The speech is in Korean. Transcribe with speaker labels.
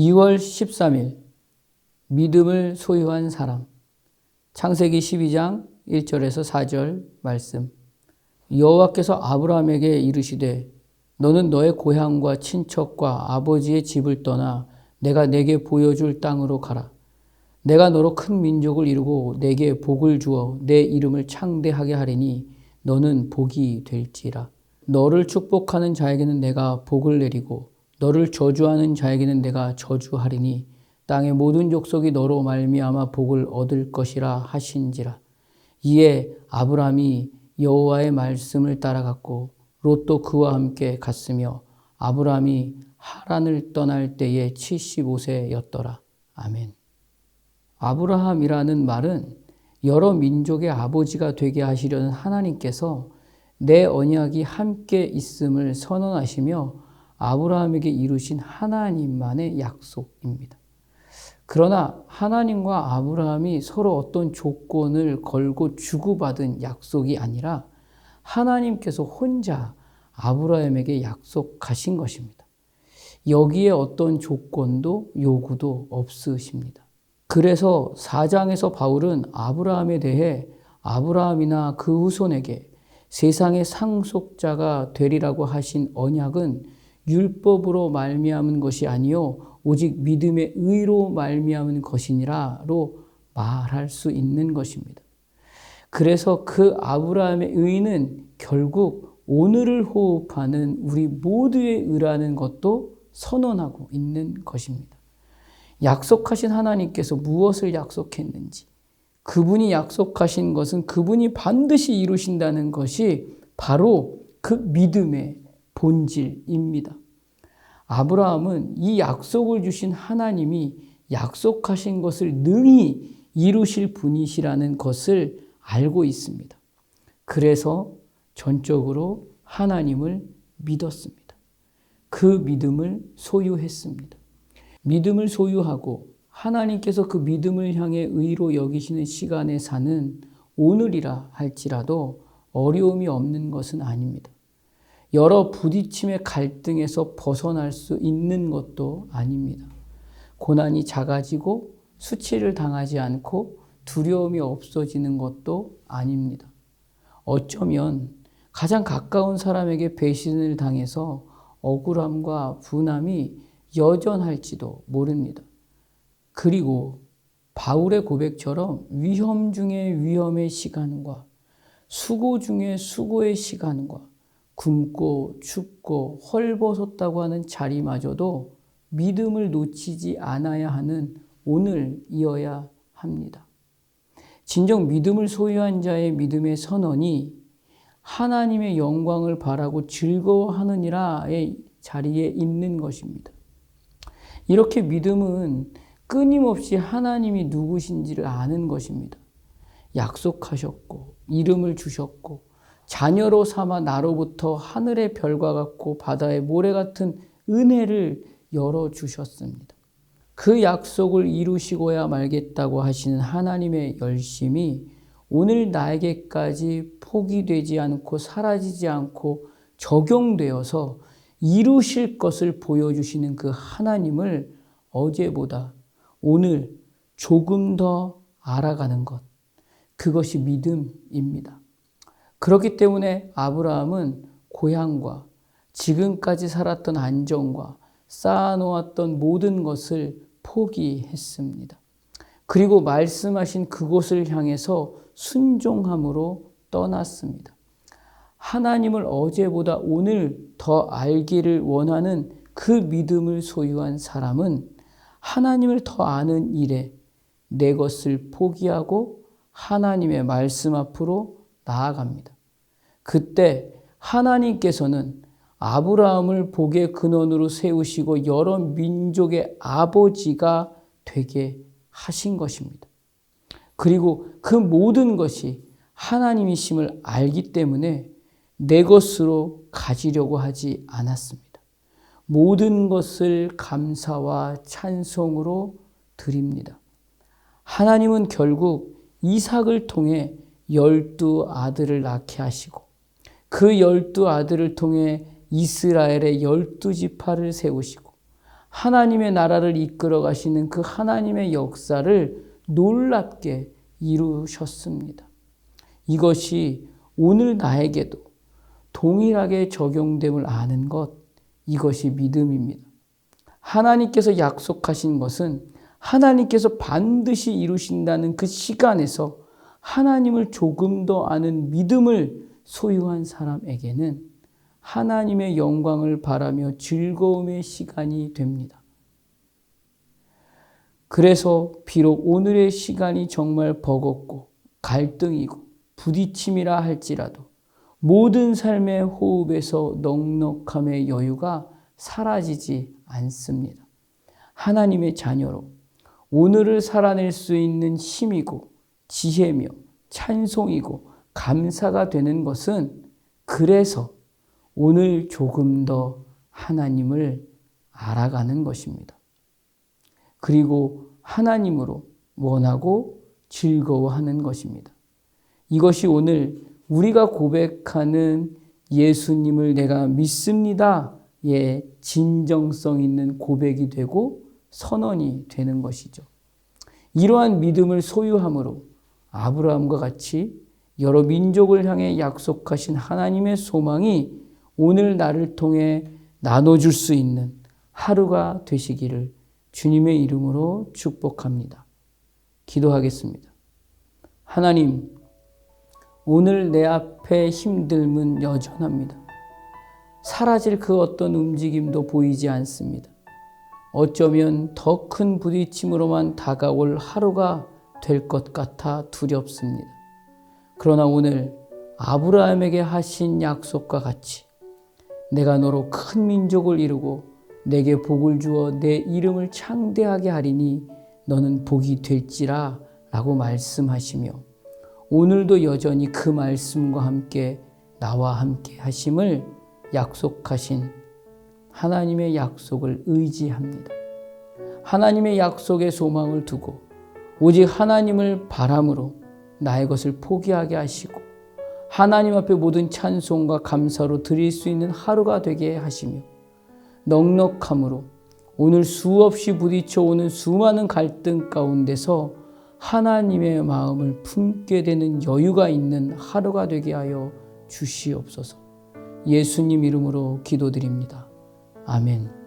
Speaker 1: 2월 13일 믿음을 소유한 사람. 창세기 12장 1절에서 4절 말씀. 여호와께서 아브라함에게 이르시되 너는 너의 고향과 친척과 아버지의 집을 떠나 내가 내게 보여줄 땅으로 가라. 내가 너로 큰 민족을 이루고 내게 복을 주어 내 이름을 창대하게 하리니 너는 복이 될지라. 너를 축복하는 자에게는 내가 복을 내리고 너를 저주하는 자에게는 내가 저주하리니 땅의 모든 족속이 너로 말미암아 복을 얻을 것이라 하신지라. 이에 아브라함이 여호와의 말씀을 따라갔고 롯도 그와 함께 갔으며 아브라함이 하란을 떠날 때에 75세였더라. 아멘. 아브라함이라는 말은 여러 민족의 아버지가 되게 하시려는 하나님께서 내 언약이 함께 있음을 선언하시며 아브라함에게 이루신 하나님만의 약속입니다. 그러나 하나님과 아브라함이 서로 어떤 조건을 걸고 주고받은 약속이 아니라 하나님께서 혼자 아브라함에게 약속하신 것입니다. 여기에 어떤 조건도 요구도 없으십니다. 그래서 4장에서 바울은 아브라함에 대해 아브라함이나 그 후손에게 세상의 상속자가 되리라고 하신 언약은 율법으로 말미암은 것이 아니요 오직 믿음의 의로 말미암은 것이니라로 말할 수 있는 것입니다. 그래서 그 아브라함의 의는 결국 오늘을 호흡하는 우리 모두의 의라는 것도 선언하고 있는 것입니다. 약속하신 하나님께서 무엇을 약속했는지, 그분이 약속하신 것은 그분이 반드시 이루신다는 것이 바로 그 믿음의 본질입니다. 아브라함은 이 약속을 주신 하나님이 약속하신 것을 능히 이루실 분이시라는 것을 알고 있습니다. 그래서 전적으로 하나님을 믿었습니다. 그 믿음을 소유했습니다. 믿음을 소유하고 하나님께서 그 믿음을 향해 의로 여기시는 시간에 사는 오늘이라 할지라도 어려움이 없는 것은 아닙니다. 여러 부딪힘의 갈등에서 벗어날 수 있는 것도 아닙니다. 고난이 작아지고 수치를 당하지 않고 두려움이 없어지는 것도 아닙니다. 어쩌면 가장 가까운 사람에게 배신을 당해서 억울함과 분함이 여전할지도 모릅니다. 그리고 바울의 고백처럼 위험 중에 위험의 시간과 수고 중에 수고의 시간과 굶고 춥고 헐벗었다고 하는 자리마저도 믿음을 놓치지 않아야 하는 오늘이어야 합니다. 진정 믿음을 소유한 자의 믿음의 선언이 하나님의 영광을 바라고 즐거워하느니라의 자리에 있는 것입니다. 이렇게 믿음은 끊임없이 하나님이 누구신지를 아는 것입니다. 약속하셨고 이름을 주셨고 자녀로 삼아 나로부터 하늘의 별과 같고 바다의 모래 같은 은혜를 열어주셨습니다. 그 약속을 이루시고야 말겠다고 하시는 하나님의 열심이 오늘 나에게까지 포기되지 않고 사라지지 않고 적용되어서 이루실 것을 보여주시는 그 하나님을 어제보다 오늘 조금 더 알아가는 것, 그것이 믿음입니다. 그렇기 때문에 아브라함은 고향과 지금까지 살았던 안정과 쌓아놓았던 모든 것을 포기했습니다. 그리고 말씀하신 그곳을 향해서 순종함으로 떠났습니다. 하나님을 어제보다 오늘 더 알기를 원하는 그 믿음을 소유한 사람은 하나님을 더 아는 일에 내 것을 포기하고 하나님의 말씀 앞으로 나아갑니다. 그때 하나님께서는 아브라함을 복의 근원으로 세우시고 여러 민족의 아버지가 되게 하신 것입니다. 그리고 그 모든 것이 하나님이심을 알기 때문에 내 것으로 가지려고 하지 않았습니다. 모든 것을 감사와 찬송으로 드립니다. 하나님은 결국 이삭을 통해 12 아들을 낳게 하시고 그 12 아들을 통해 이스라엘의 12지파를 세우시고 하나님의 나라를 이끌어 가시는 그 하나님의 역사를 놀랍게 이루셨습니다. 이것이 오늘 나에게도 동일하게 적용됨을 아는 것, 이것이 믿음입니다. 하나님께서 약속하신 것은 하나님께서 반드시 이루신다는 그 시간에서 하나님을 조금 더 아는 믿음을 소유한 사람에게는 하나님의 영광을 바라며 즐거움의 시간이 됩니다. 그래서 비록 오늘의 시간이 정말 버겁고 갈등이고 부딪힘이라 할지라도 모든 삶의 호흡에서 넉넉함의 여유가 사라지지 않습니다. 하나님의 자녀로 오늘을 살아낼 수 있는 힘이고 지혜며 찬송이고 감사가 되는 것은 그래서 오늘 조금 더 하나님을 알아가는 것입니다. 그리고 하나님으로 원하고 즐거워하는 것입니다. 이것이 오늘 우리가 고백하는 예수님을 내가 믿습니다의 진정성 있는 고백이 되고 선언이 되는 것이죠. 이러한 믿음을 소유함으로 아브라함과 같이 여러 민족을 향해 약속하신 하나님의 소망이 오늘 나를 통해 나눠줄 수 있는 하루가 되시기를 주님의 이름으로 축복합니다. 기도하겠습니다. 하나님, 오늘 내 앞에 힘듦은 여전합니다. 사라질 그 어떤 움직임도 보이지 않습니다. 어쩌면 더 큰 부딪힘으로만 다가올 하루가 될 것 같아 두렵습니다. 그러나 오늘 아브라함에게 하신 약속과 같이 내가 너로 큰 민족을 이루고 내게 복을 주어 내 이름을 창대하게 하리니 너는 복이 될지라 라고 말씀하시며 오늘도 여전히 그 말씀과 함께 나와 함께 하심을 약속하신 하나님의 약속을 의지합니다. 하나님의 약속에 소망을 두고 오직 하나님을 바람으로 나의 것을 포기하게 하시고 하나님 앞에 모든 찬송과 감사로 드릴 수 있는 하루가 되게 하시며 넉넉함으로 오늘 수없이 부딪혀오는 수많은 갈등 가운데서 하나님의 마음을 품게 되는 여유가 있는 하루가 되게 하여 주시옵소서. 예수님 이름으로 기도드립니다. 아멘.